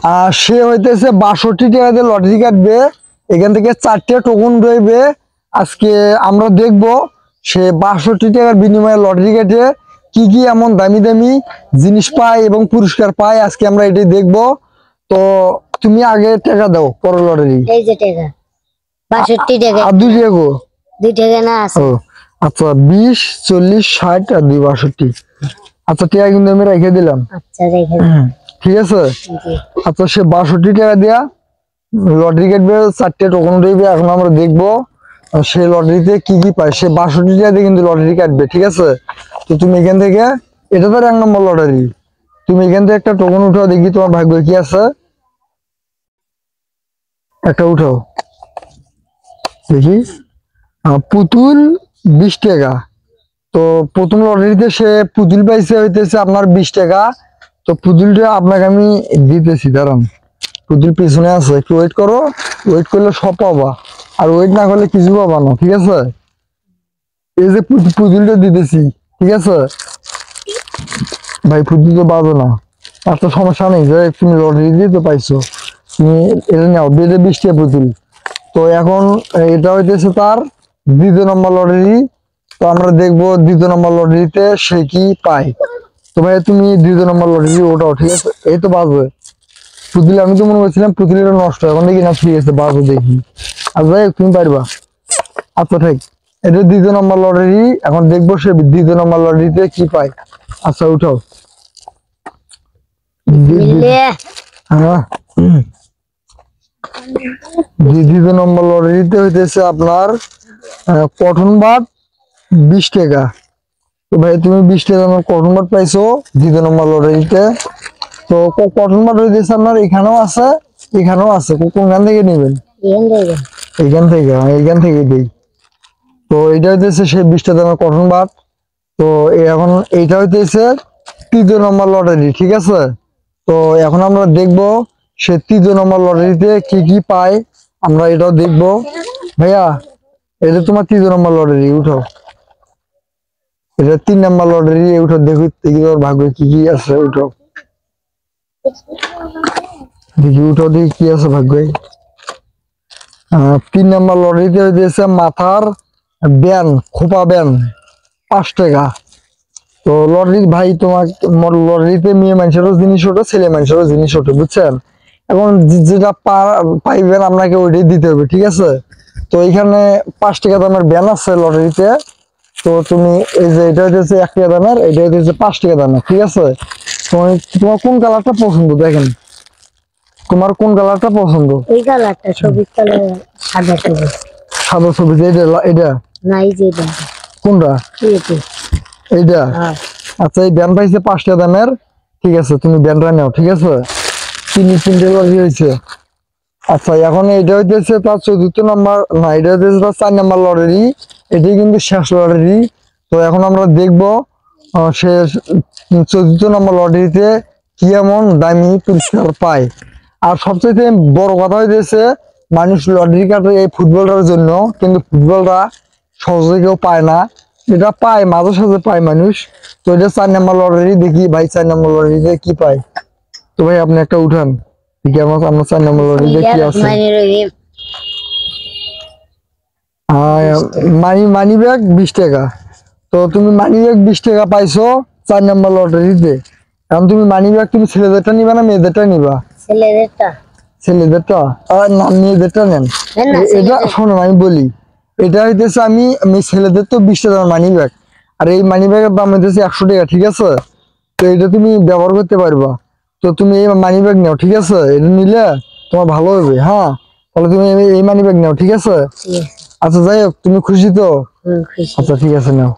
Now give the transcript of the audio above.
আর সে হইতেছে 62 টাকা দিয়ে লটারি কাটবে, এখান থেকে 4টে টোকন রইবে। আজকে আমরা দেখব সে 62 টাকার বিনিময়ে লটারি কেটে কি কি এমন দামি দামি জিনিস পায় এবং পুরস্কার পায়, আজকে আমরা এটাই দেখব। তো তুমি আগে টাকা দাও, পরে লটারি। এই যে টাকা 62 টাকা আর 2 টাকা, 2 টাকা না আছে। আচ্ছা 20 40 60 আর 2 62। আচ্ছা টাকা কিন্তু আমি রেখে দিলাম। আচ্ছা রেখে ঠিক আছে। আচ্ছা সে 62 টাকা দিয়া লটারি কাটবে, 4টে টোকন রইবে। এখন আমরা দেখবো সে লটারিতে কি কি পায়। সে 62 টাকা দিয়ে কিন্তু লটারি কাটবে, ঠিক আছে। তো তুমি এখান থেকে, এটা তো 1 নম্বর লটারি, তুমি এখান থেকে একটা টোকন উঠাও, দেখি তোমার ভাগ্য কি আছে। একটা উঠাও দেখি। পুতুল 20 টাকা। তো প্রথম লটারিতে সে পুতুল পাইছে হইতেছে আপনার 20 টাকা। তো পুতুলটা আপনাকে আমি দিতেছি, দাঁড়ান। পুতুল পিছনে আছে, একটু ওয়েট করো। ওয়েট করলে সব পাবা, আর ওয়েট না করলে কিছু পাবা না, ঠিক আছে। এই যে পুতুলটা দিতেছি, ঠিক আছে ভাই। পুতুল তো বাজো না, আর তো সমস্যা নেই, যে তুমি লটারি দিয়ে তো পাইছো, তুমি এটা নাও, 20 টাকা পুতুল। তো এখন এটা হইতেছে তার 2 নম্বর লটারি। তো আমরা দেখবো 2 নম্বর লটারিতে সে কি পায়। তো ভাই তুমি 2 নম্বর লটারি ওটাও, ঠিক আছে। এই তো বাজবে পুতুল, আমি তো মনে করছিলাম পুতুলটা নষ্ট, এখন দেখি না ঠিক আছে, বাজবে দেখি। আর যাই তুমি পারবা। আচ্ছা ঠিক, এটা 2 নম্বর লটারি। এখন দেখবো সে 2 নম্বর লটারিতে কি পায়। আচ্ছা উঠাও। 2 নম্বর লটারিতে হইতেছে আপনার কটন বাট 20 টাকা। তো ভাই তুমি 20 টাকা কটন বাট পাইছো 2 নম্বর লটারিতে। তো কটন বাট হইতেছে আপনার এখানেও আছে, এখানেও আছে। কোনখান থেকে নেবেন? এইখান থেকে দিই। তো এটা হইতেছে সে 20 টাকা দামের কটন বাট। তো এখন এইটা হইতেছে 3 নম্বর লটারি, ঠিক আছে। তো এখন আমরা দেখবো সে 3 নম্বর লটারিতে কি কি পায়, আমরা এটাও দেখবো। ভাইয়া এটা তোমার 3 নম্বর লটারি, উঠো। এটা 3 নম্বর লটারি, উঠো দেখি তোর ভাগ্যে কি কি আছে, উঠো দেখি, উঠো দেখি কি আছে ভাগ্যে। 3 নম্বর লটারিতে হইতেছে মাথার ব্যান, খোপা ব্যান 5 টাকা। তো লটারি ভাই, তোমার লটারিতে মেয়ে মানুষেরও জিনিস ওঠে, ছেলে মানুষেরও জিনিস ওঠে, বুঝছেন। এখন যেটা পাইবেন আপনাকে ওইটাই দিতে হবে, ঠিক আছে। তো এখানে 5 টাকা দামের ব্যান আছে লটারিতে। তো তুমি এই যে এটা হচ্ছে 1 টাকা দামের, এটা হচ্ছে 5 টাকা দামের, ঠিক আছে। তোমার কোন কালারটা পছন্দ দেখেন, তোমার কোন কালারটা পছন্দ? এই কালারটা, সবুজ কালার, সাদা সবুজ। সাদা সবুজ, এটা না এই যে এটা। কোনটা? এইটা। আচ্ছা এই ব্যান পাইছে 5 টাকা দামের, ঠিক আছে। তুমি ব্যানটা নাও, ঠিক আছে। 3টে লটারি হয়েছে। আচ্ছা এখন এটা হইতেছে তার 4র্থ নম্বর, না এটা হইতেছে তার 4 নম্বর লটারি। এটাই কিন্তু শেষ লটারি। তো এখন আমরা দেখবো সে 4র্থ নম্বর লটারিতে কি এমন দামি পুরস্কার পায়। আর সবচেয়ে বড় কথা হইতেছে মানুষ লটারি কাটে এই ফুটবলটার জন্য, কিন্তু ফুটবলটা সহজে কেউ পায় না, এটা পায় মাঝে সাঝে পায় মানুষ। তো এটা 4 নম্বর লটারি, দেখি ভাই 4 নম্বর লটারিতে কি পায়। তো ভাই আপনি একটা উঠান, দেখি আমার 4 নম্বর লটারিতে কি আছে। মানি ব্যাগ 20 টাকা। তো তুমি মানি ব্যাগ 20 টাকা পাইছো 4 নম্বর লটারিতে। এখন তুমি মানি ব্যাগ তুমি ছেলেদেরটা নিবা না মেয়েদেরটা নিবা? ছেলেদেরটা। না মেয়েদেরটা নেন। এটা শোনো আমি বলি, এটা হইতেছে আমি ছেলেদের তো 20 টাকা মানি ব্যাগ, আর এই মানি ব্যাগের দাম হইতেছে 100 টাকা, ঠিক আছে। তো এটা তুমি ব্যবহার করতে পারবা। তো তুমি এই মানি ব্যাগ নাও, ঠিক আছে। এটা নিলে তোমার ভালো হবে। হ্যাঁ তাহলে তুমি এই মানি ব্যাগ নাও, ঠিক আছে। আচ্ছা যাই হোক, তুমি খুশি তো? আচ্ছা ঠিক আছে নাও।